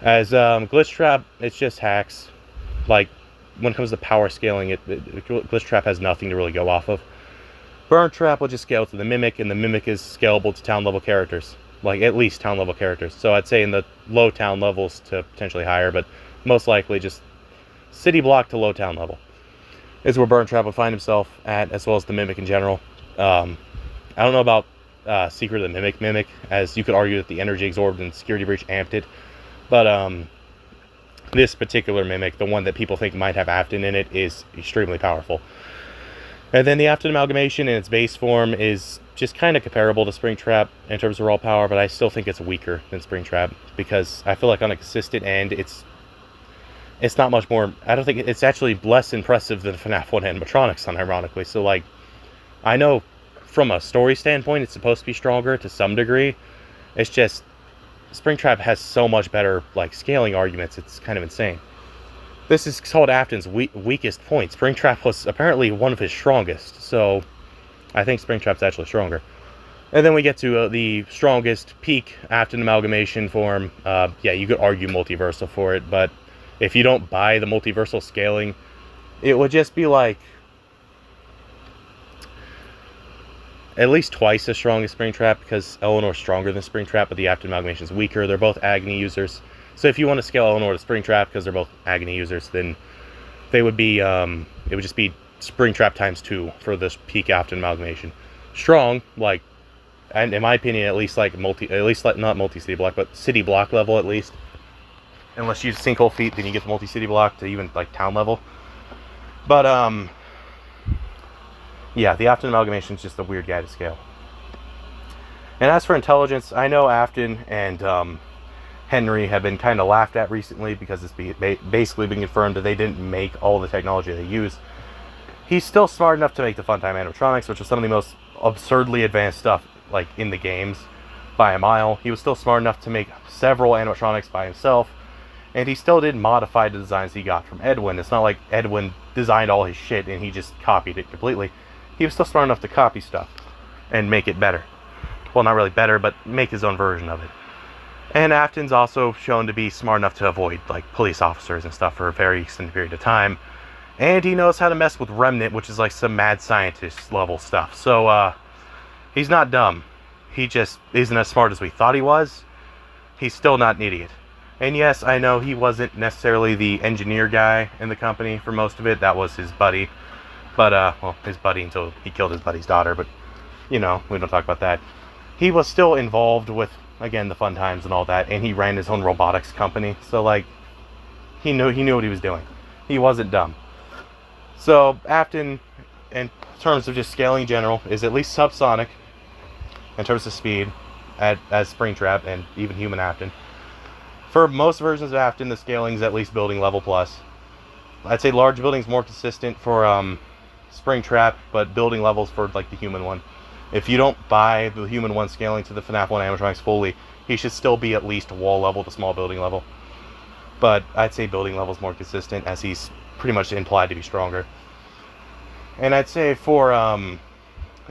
As Glitch Trap, it's just hacks. Like, when it comes to power scaling, Glitch Trap has nothing to really go off of. Burn Trap will just scale to the Mimic, and the Mimic is scalable to town level characters. Like, at least town level characters. So I'd say in the low town levels to potentially higher, but most likely just city block to low town level is where Burn Trap would find himself at, as well as the Mimic in general. I don't know about Secret of the Mimic, as you could argue that the energy absorbed and security breach amped it. But this particular Mimic, the one that people think might have Afton in it, is extremely powerful. And then the Afton amalgamation in its base form is just kind of comparable to Springtrap in terms of raw power, but I still think it's weaker than Springtrap, because I feel like on a consistent end, it's not much more. I don't think it's actually less impressive than FNAF 1 animatronics, unironically. So, like, I know from a story standpoint, it's supposed to be stronger to some degree. It's just Springtrap has so much better, like, scaling arguments. It's kind of insane. This is called Afton's weakest point. Springtrap was apparently one of his strongest, so I think Springtrap's actually stronger. And then we get to the strongest peak Afton amalgamation form. Yeah, you could argue multiversal for it, but if you don't buy the multiversal scaling, it would just be like at least twice as strong as Springtrap, because Eleanor's stronger than Springtrap, but the Afton amalgamation is weaker. They're both agony users. So if you want to scale Eleanor to Springtrap, because they're both agony users, then they would be, it would just be Springtrap times 2 for this peak Afton amalgamation. Strong, like, and in my opinion, at least like not multi-city block, but city block level at least. Unless you use sinkhole feat, then you get the multi-city block to even, like, town level. But, yeah, the Afton amalgamation is just a weird guy to scale. And as for intelligence, I know Afton and Henry have been kind of laughed at recently because it's basically been confirmed that they didn't make all the technology they use. He's still smart enough to make the Funtime animatronics, which is some of the most absurdly advanced stuff, like, in the games by a mile. He was still smart enough to make several animatronics by himself, and he still did modify the designs he got from Edwin. It's not like Edwin designed all his shit and he just copied it completely. He was still smart enough to copy stuff and make it better. Well, not really better, but make his own version of it. And Afton's also shown to be smart enough to avoid, like, police officers and stuff for a very extended period of time. And he knows how to mess with Remnant, which is like some mad scientist level stuff. So, he's not dumb. He just isn't as smart as we thought he was. He's still not an idiot. And yes, I know he wasn't necessarily the engineer guy in the company for most of it. That was his buddy. But, well, his buddy until he killed his buddy's daughter. But, you know, we don't talk about that. He was still involved with, again, the fun times and all that. And he ran his own robotics company. So, like, he knew what he was doing. He wasn't dumb. So, Afton, in terms of just scaling in general, is at least subsonic in terms of speed as Springtrap and even human Afton. For most versions of Afton, the scaling is at least building level plus. I'd say large buildings more consistent for Springtrap, but building levels for like the human one. If you don't buy the human one scaling to the FNAF 1 animatronics fully, he should still be at least wall level to small building level. But I'd say building level is more consistent, as he's pretty much implied to be stronger. And I'd say for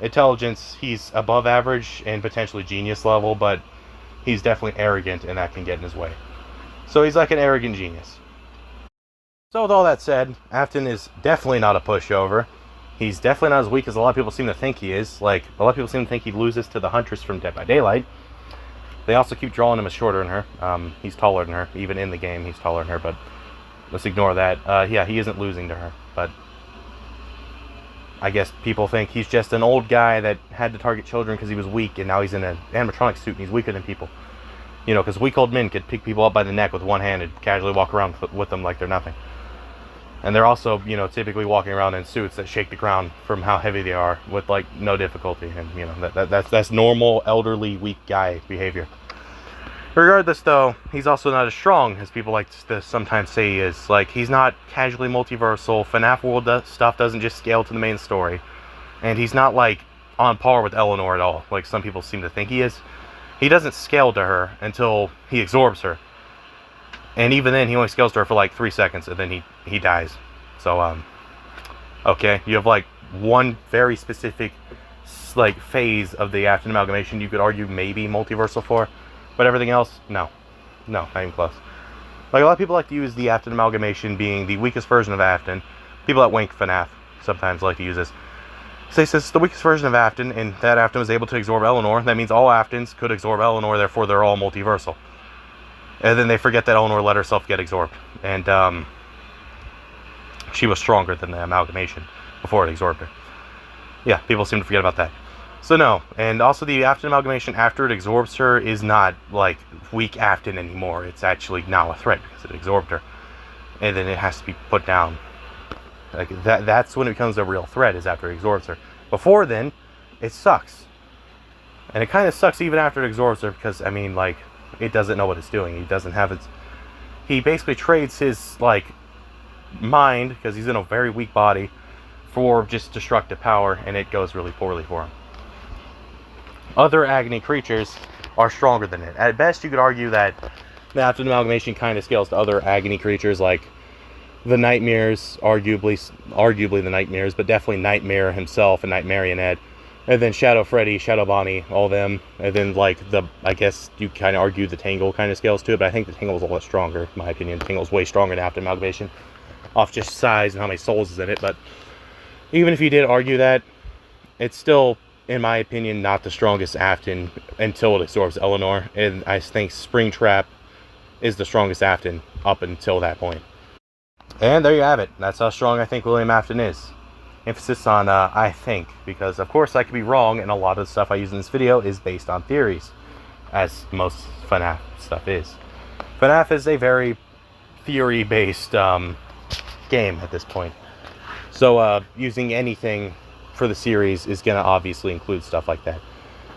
intelligence, he's above average and potentially genius level, but he's definitely arrogant, and that can get in his way. So he's like an arrogant genius. So with all that said, Afton is definitely not a pushover. He's definitely not as weak as a lot of people seem to think he is. Like, a lot of people seem to think he loses to the Huntress from Dead by Daylight. They also keep drawing him as shorter than her. He's taller than her. Even in the game, he's taller than her, but let's ignore that. Yeah, he isn't losing to her, but I guess people think he's just an old guy that had to target children because he was weak, and now he's in an animatronic suit and he's weaker than people. You know, because weak old men could pick people up by the neck with one hand and casually walk around with them like they're nothing. And they're also, you know, typically walking around in suits that shake the ground from how heavy they are with, like, no difficulty. And, you know, that's normal, elderly, weak guy behavior. Regardless, though, he's also not as strong as people like to sometimes say he is. Like, he's not casually multiversal. FNAF World stuff doesn't just scale to the main story. And he's not, like, on par with Eleanor at all, like some people seem to think he is. He doesn't scale to her until he absorbs her. And even then, he only scales to her for, like, 3 seconds, and then he dies. So, okay, you have, like, one very specific, like, phase of the Afton amalgamation you could argue maybe multiversal for. But everything else, no, not even close. Like, a lot of people like to use the Afton amalgamation being the weakest version of Afton. People that wink FNAF sometimes like to use this. So he says it's the weakest version of Afton, and that Afton was able to absorb Eleanor. That means all Aftons could absorb Eleanor, therefore they're all multiversal. And then they forget that Eleanor let herself get absorbed. And she was stronger than the amalgamation before it absorbed her. Yeah, people seem to forget about that. So no, and also the Afton amalgamation after it absorbs her is not like weak Afton anymore. It's actually now a threat because it absorbed her, and then it has to be put down. Like that's when it becomes a real threat, is after it absorbs her. Before then, it sucks, and it kind of sucks even after it absorbs her because I mean, like, it doesn't know what it's doing. He doesn't have its. He basically trades his like mind because he's in a very weak body for just destructive power, and it goes really poorly for him. Other agony creatures are stronger than it. At best, you could argue that the Afton amalgamation kind of scales to other agony creatures like the Nightmares, arguably the Nightmares, but definitely Nightmare himself and Nightmarionette, and then Shadow Freddy, Shadow Bonnie, all them, and then like I guess you kind of argue the Tangle kind of scales to it, but I think the Tangle is a lot stronger, in my opinion. The Tangle is way stronger than Afton amalgamation, off just size and how many souls is in it. But even if you did argue that, it's still, in my opinion, not the strongest Afton until it absorbs Eleanor, and I think Springtrap is the strongest Afton up until that point. And there you have it. That's how strong I think William Afton is. Emphasis on I think, because of course I could be wrong, and a lot of the stuff I use in this video is based on theories, as most FNAF stuff is. FNAF is a very theory-based game at this point. So using anything for the series is going to obviously include stuff like that.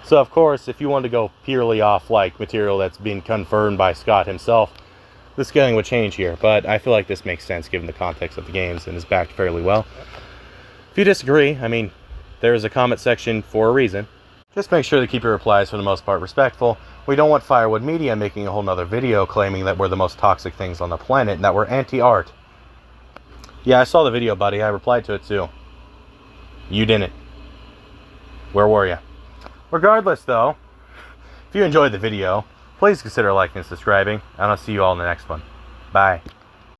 So of course, if you want to go purely off like material that's been confirmed by Scott himself, the scaling would change here, but I feel like this makes sense given the context of the games and is backed fairly well. If you disagree, I mean, there is a comment section for a reason. Just make sure to keep your replies for the most part respectful. We don't want Firewood Media making a whole nother video claiming that we're the most toxic things on the planet and that we're anti-art. Yeah, I saw the video, buddy. I replied to it too. You didn't. Where were you? Regardless, though, if you enjoyed the video, please consider liking and subscribing, and I'll see you all in the next one. Bye.